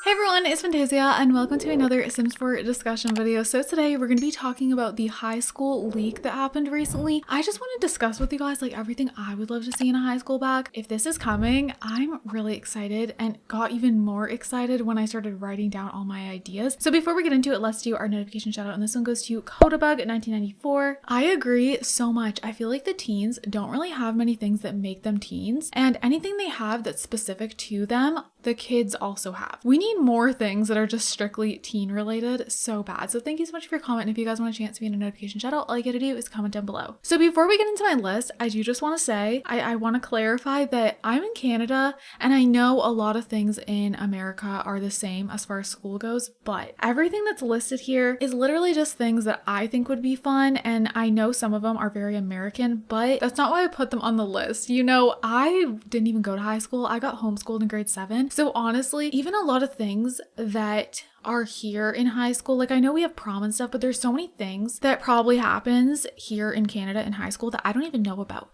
Hey everyone, it's Fantayzia and welcome to another Sims 4 discussion video. So today we're going to be talking about the high school leak that happened recently. I just want to discuss with you guys like everything I would love to see in a high school back. If this is coming, I'm really excited and got even more excited when I started writing down all my ideas. So before we get into it, let's do our notification shout out, and this one goes to Codabug1994. I agree so much. I feel like the teens don't really have many things that make them teens, and anything they have that's specific to them, the kids also have. We need more things that are just strictly teen related so bad. So thank you so much for your comment. And if you guys want a chance to be in a notification shout out, all you gotta do is comment down below. So before we get into my list, I do just want to say, I want to clarify that I'm in Canada and I know a lot of things in America are the same as far as school goes, but everything that's listed here is literally just things that I think would be fun. And I know some of them are very American, but that's not why I put them on the list. You know, I didn't even go to high school. I got homeschooled in grade 7. So honestly, even a lot of things that are here in high school, like I know we have prom and stuff, but there's so many things that probably happens here in Canada in high school that I don't even know about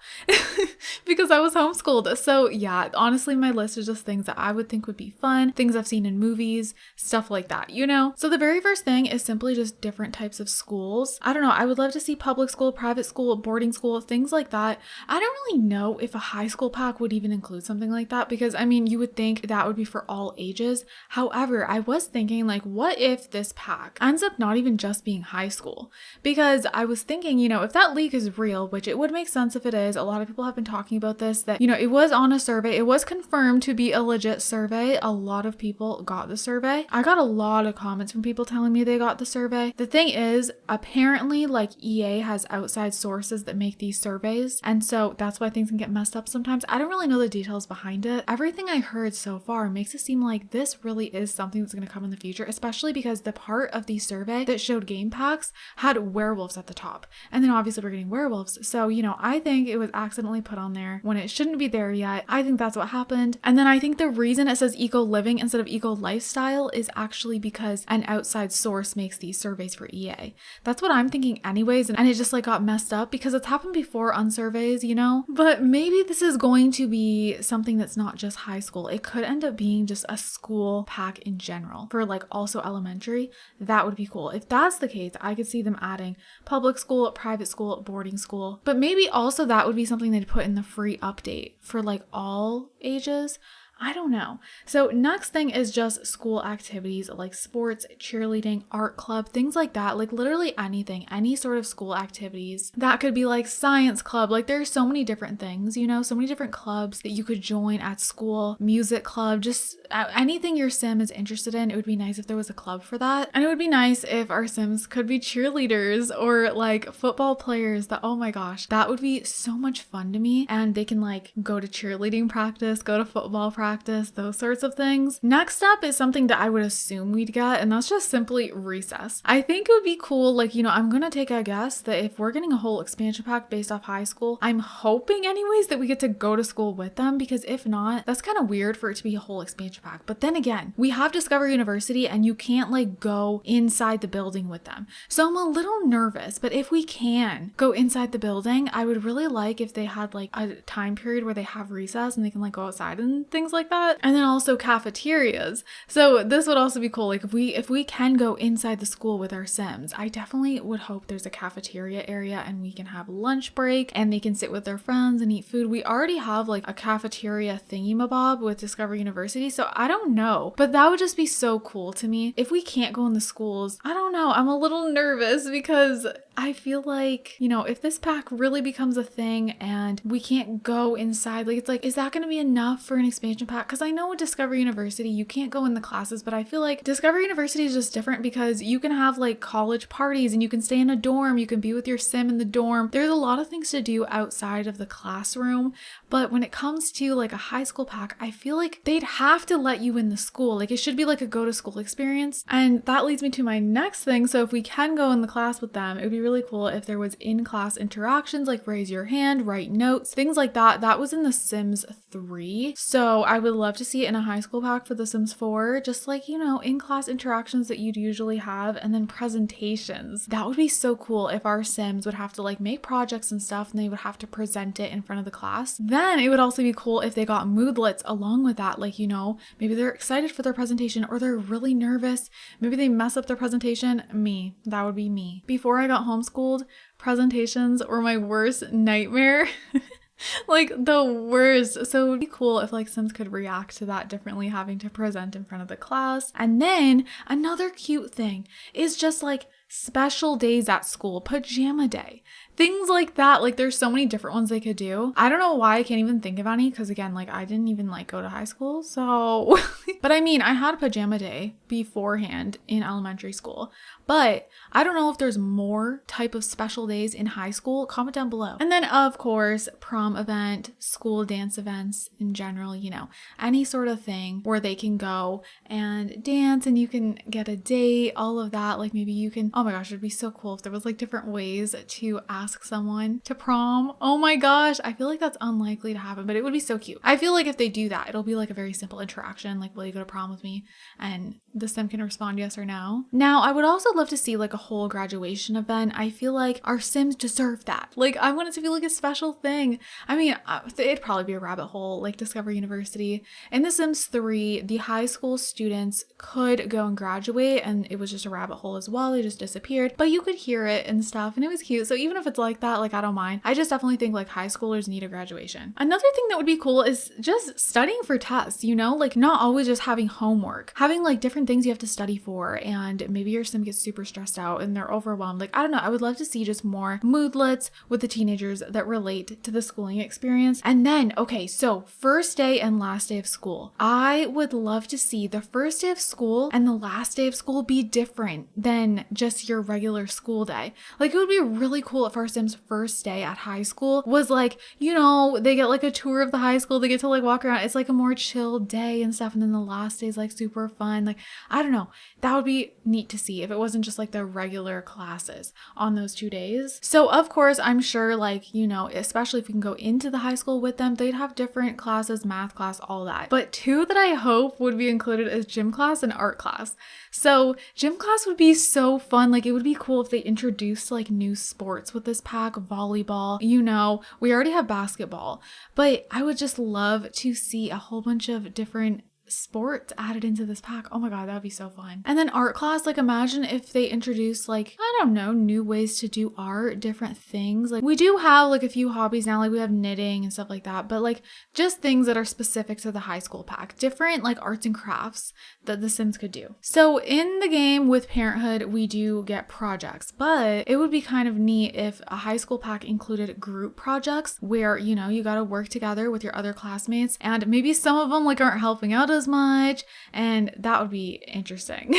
because I was homeschooled. So yeah, honestly, my list is just things that I would think would be fun, things I've seen in movies, stuff like that, you know? So the very first thing is simply just different types of schools. I don't know, I would love to see public school, private school, boarding school, things like that. I don't really know if a high school pack would even include something like that because I mean, you would think that would be for all ages. However, I was thinking like, what if this pack ends up not even just being high school? Because I was thinking, you know, if that leak is real, which it would make sense if it is, a lot of people have been talking about this, that, you know, it was on a survey, it was confirmed to be a legit survey. A lot of people got the survey. I got a lot of comments from people telling me they got the survey. The thing is, apparently, like EA has outside sources that make these surveys, and so that's why things can get messed up sometimes. I don't really know the details behind it. Everything I heard so far makes it seem like this really is something that's going to come in the future, especially because the part of the survey that showed game packs had werewolves at the top. And then obviously we're getting werewolves. So, you know, I think it was accidentally put on there when it shouldn't be there yet. I think that's what happened. And then I think the reason it says eco living instead of eco lifestyle is actually because an outside source makes these surveys for EA. That's what I'm thinking anyways. And it just like got messed up because it's happened before on surveys, you know? But maybe this is going to be something that's not just high school. It could end up being just a school pack in general for like also elementary. That would be cool. If that's the case, I could see them adding public school, private school, boarding school, but maybe also that would be something they'd put in the free update for like all ages. I don't know. So next thing is just school activities like sports, cheerleading, art club, things like that. Like literally anything, any sort of school activities. That could be like science club. Like there's so many different things, you know, so many different clubs that you could join at school, music club, just anything your sim is interested in. It would be nice if there was a club for that. And it would be nice if our sims could be cheerleaders or like football players. That, oh my gosh, that would be so much fun to me. And they can like go to cheerleading practice, go to football practice, those sorts of things. Next up is something that I would assume we'd get, and that's just simply recess. I think it would be cool, like, you know, I'm gonna take a guess that if we're getting a whole expansion pack based off high school, I'm hoping anyways that we get to go to school with them, because if not, that's kind of weird for it to be a whole expansion pack. But then again, we have Discover University and you can't like go inside the building with them. So I'm a little nervous, but if we can go inside the building, I would really like if they had like a time period where they have recess and they can like go outside and things like that. And then also cafeterias. So this would also be cool. Like if we can go inside the school with our sims, I definitely would hope there's a cafeteria area and we can have lunch break and they can sit with their friends and eat food. We already have like a cafeteria thingy-mabob with Discover University, so I don't know, but that would just be so cool to me. If we can't go in the schools, I don't know, I'm a little nervous because I feel like, you know, if this pack really becomes a thing and we can't go inside, like it's like, is that going to be enough for an expansion pack? Because I know with Discover University, you can't go in the classes, but I feel like Discover University is just different because you can have like college parties and you can stay in a dorm, you can be with your sim in the dorm. There's a lot of things to do outside of the classroom, but when it comes to like a high school pack, I feel like they'd have to let you in the school. Like it should be like a go to school experience. And that leads me to my next thing. So if we can go in the class with them, it would be really cool if there was in-class interactions like raise your hand, write notes, things like that. That was in The Sims 3. So I would love to see it in a high school pack for The Sims 4, just like, you know, in-class interactions that you'd usually have, and then presentations. That would be so cool if our Sims would have to like make projects and stuff and they would have to present it in front of the class. Then it would also be cool if they got moodlets along with that. Like, you know, maybe they're excited for their presentation or they're really nervous. Maybe they mess up their presentation. Me. That would be me. Before I got homeschooled, presentations were my worst nightmare. Like the worst. So it would be cool if like Sims could react to that differently, having to present in front of the class. And then another cute thing is just like special days at school, pajama day, things like that. Like there's so many different ones they could do. I don't know why I can't even think of any, because again, like I didn't even like go to high school, so but I mean, I had a pajama day beforehand in elementary school, but I don't know if there's more type of special days in high school. Comment down below. And then of course, prom event, school dance events in general, you know, any sort of thing where they can go and dance and you can get a date, all of that. Like maybe you can, oh my gosh, it'd be so cool if there was like different ways to ask someone to prom. Oh my gosh, I feel like that's unlikely to happen, but it would be so cute. I feel like if they do that, it'll be like a very simple interaction, like, will you go to prom with me? And the Sim can respond yes or no. Now, I would also love to see like a whole graduation event. I feel like our Sims deserve that. Like I want it to feel like a special thing. I mean, it'd probably be a rabbit hole like Discover University. In The Sims 3, the high school students could go and graduate, and it was just a rabbit hole as well. They just disappeared, but you could hear it and stuff, and it was cute. So even if it's like that, like I don't mind. I just definitely think like high schoolers need a graduation. Another thing that would be cool is just studying for tests, you know, like not always just having homework, having like different things you have to study for, and maybe your Sim gets super stressed out and they're overwhelmed. Like, I don't know, I would love to see just more moodlets with the teenagers that relate to the schooling experience. And then, okay, so first day and last day of school. I would love to see the first day of school and the last day of school be different than just your regular school day. Like it would be really cool if our Sims first day at high school was like, you know, they get like a tour of the high school, they get to like walk around, it's like a more chill day and stuff, and then the last day is like super fun. Like, I don't know, that would be neat to see if it wasn't just like the regular classes on those 2 days. So of course, I'm sure like, you know, especially if we can go into the high school with them, they'd have different classes, math class, all that. But two that I hope would be included is gym class and art class. So gym class would be so fun. Like it would be cool if they introduced like new sports with this pack, volleyball, you know, we already have basketball, but I would just love to see a whole bunch of different sports added into this pack. Oh my god, that would be so fun. And then art class, like imagine if they introduced like, I don't know, new ways to do art, different things. Like we do have like a few hobbies now, like we have knitting and stuff like that, but like just things that are specific to the high school pack, different like arts and crafts that the Sims could do. So in the game with Parenthood, we do get projects, but it would be kind of neat if a high school pack included group projects where, you know, you got to work together with your other classmates, and maybe some of them like aren't helping out as much, and that would be interesting.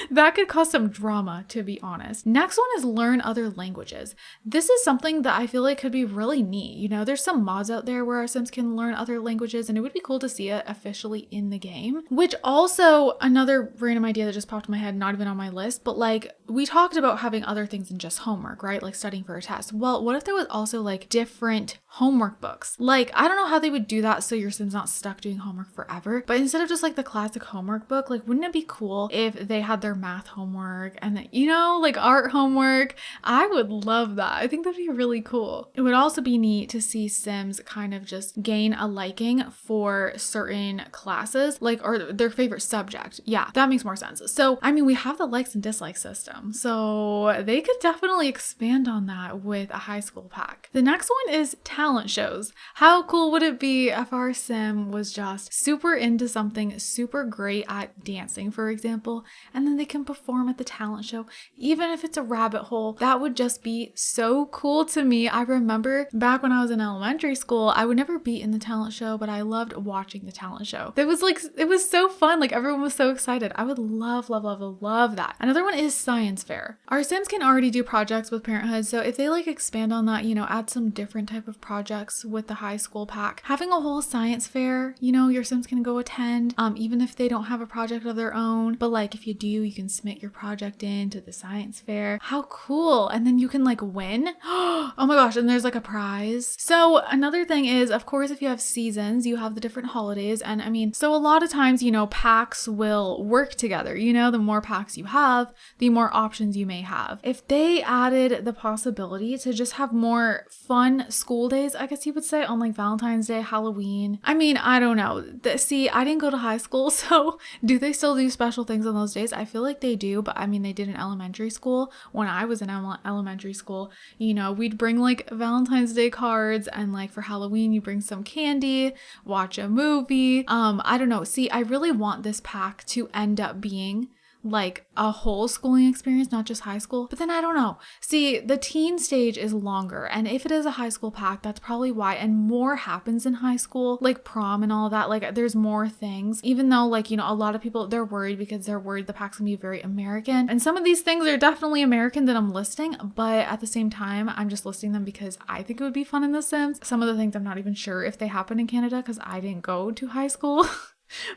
That could cause some drama, to be honest. Next one is learn other languages. This is something that I feel like could be really neat. You know, there's some mods out there where our Sims can learn other languages, and it would be cool to see it officially in the game. Which also, another random idea that just popped in my head, not even on my list, but like we talked about having other things than just homework, right? Like studying for a test. Well, what if there was also like different homework books? Like, I don't know how they would do that so your Sim's not stuck doing homework forever, but instead of just like the classic homework book, like wouldn't it be cool if they had their math homework and then, you know, like art homework? I would love that. I think that'd be really cool. It would also be neat to see Sims kind of just gain a liking for certain classes, like, or their favorite subject. Yeah, that makes more sense. So, I mean, we have the likes and dislikes system, so they could definitely expand on that with a high school pack. The next one is talent shows. How cool would it be if our Sim was just super into something, super great at dancing, for example, and then they can perform at the talent show, even if it's a rabbit hole? That would just be so cool to me. I remember back when I was in elementary school, I would never be in the talent show, but I loved watching the talent show. It was like, it was so fun. Like everyone was so excited. I would love, love, love, love that. Another one is science fair. Our Sims can already do projects with Parenthood, so if they like expand on that, you know, add some different type of projects with the high school pack, having a whole science fair, you know, your Sims can go attend friend, even if they don't have a project of their own. But like if you do, you can submit your project in to the science fair. How cool. And then you can like win. Oh my gosh. And there's like a prize. So another thing is, of course, if you have seasons, you have the different holidays. And I mean, so a lot of times, you know, packs will work together. You know, the more packs you have, the more options you may have. If they added the possibility to just have more fun school days, I guess you would say, on like Valentine's Day, Halloween. I mean, I don't know. See, I didn't go to high school, so do they still do special things on those days? I feel like they do, but I mean, they did in elementary school. When I was in elementary school, you know, we'd bring like Valentine's Day cards, and like for Halloween, you bring some candy, watch a movie. I don't know. See, I really want this pack to end up being like a whole schooling experience, not just high school. But then I don't know. See, the teen stage is longer, and if it is a high school pack, that's probably why. And more happens in high school, like prom and all that. Like there's more things, even though like, you know, a lot of people, they're worried because they're worried the pack's gonna be very American. And some of these things are definitely American that I'm listing, but at the same time, I'm just listing them because I think it would be fun in The Sims. Some of the things I'm not even sure if they happen in Canada because I didn't go to high school.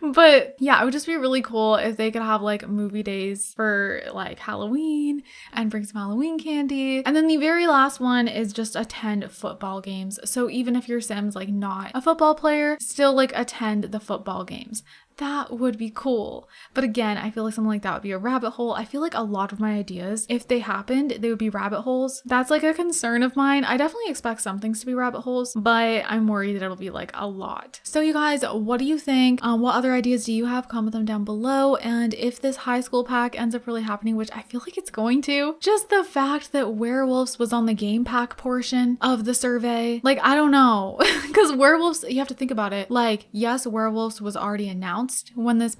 But yeah, it would just be really cool if they could have like movie days for like Halloween and bring some Halloween candy. And then the very last one is just attend football games. So even if your Sim's like not a football player, still like attend the football games. That would be cool. But again, I feel like something like that would be a rabbit hole. I feel like a lot of my ideas, if they happened, they would be rabbit holes. That's like a concern of mine. I definitely expect some things to be rabbit holes, but I'm worried that it'll be like a lot. So you guys, what do you think? What other ideas do you have? Comment them down below. And if this high school pack ends up really happening, which I feel like it's going to, just the fact that werewolves was on the game pack portion of the survey, like, I don't know. Because werewolves, you have to think about it. Like, yes, werewolves was already announced when this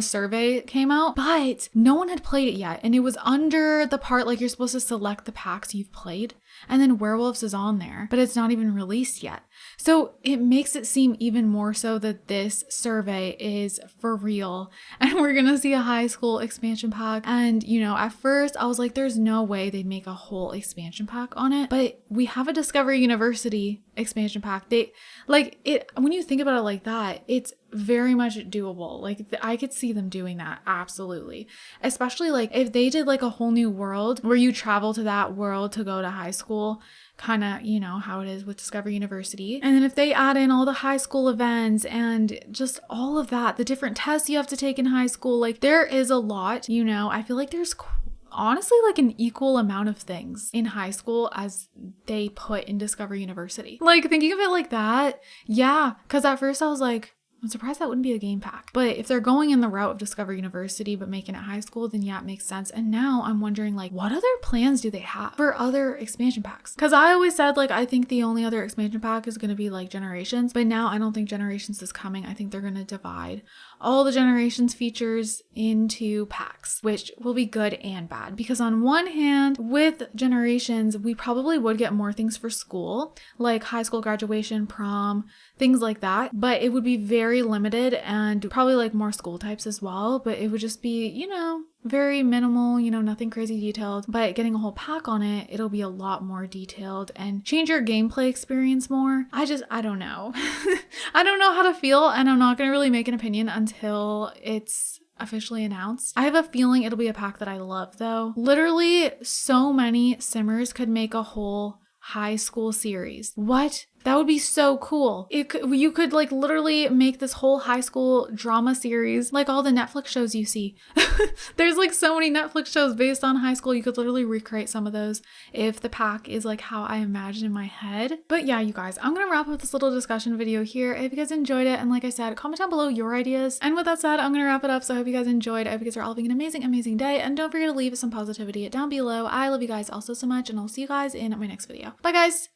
survey came out, but no one had played it yet, and it was under the part like you're supposed to select the packs you've played, and then werewolves is on there, but it's not even released yet. So it makes it seem even more so that this survey is for real, and we're gonna see a high school expansion pack. And you know, at first I was like, there's no way they'd make a whole expansion pack on it, but we have a Discovery University expansion pack. They like it, when you think about it like that, it's very much doable. Like I could see them doing that, absolutely. Especially like if they did like a whole new world where you travel to that world to go to high school, kind of, you know, how it is with Discovery University. And then if they add in all the high school events and just all of that, the different tests you have to take in high school, like there is a lot, you know. I feel like there's honestly like an equal amount of things in high school as they put in Discovery University. Like thinking of it like that, yeah, because at first I was like, I'm surprised that wouldn't be a game pack. But if they're going in the route of Discovery University but making it high school, then yeah, it makes sense. And now I'm wondering like, what other plans do they have for other expansion packs? Because I always said like, I think the only other expansion pack is going to be like Generations, but now I don't think Generations is coming. I think they're going to divide all the Generations features into packs, which will be good and bad. Because on one hand, with Generations, we probably would get more things for school, like high school graduation, prom, things like that. But it would be very limited and probably like more school types as well. But it would just be, you know, very minimal, you know, nothing crazy detailed. But getting a whole pack on it, it'll be a lot more detailed and change your gameplay experience more. I don't know. I don't know how to feel, and I'm not going to really make an opinion until it's officially announced. I have a feeling it'll be a pack that I love though. Literally so many simmers could make a whole high school series. What? That would be so cool. You could like literally make this whole high school drama series like all the Netflix shows you see. There's like so many Netflix shows based on high school. You could literally recreate some of those if the pack is like how I imagine in my head. But yeah, you guys, I'm gonna wrap up this little discussion video here. I hope you guys enjoyed it, and like I said, comment down below your ideas. And with that said, I'm gonna wrap it up. So I hope you guys enjoyed. I hope you guys are all having an amazing day, and don't forget to leave some positivity down below. I love you guys also so much, and I'll see you guys in my next video. Bye guys.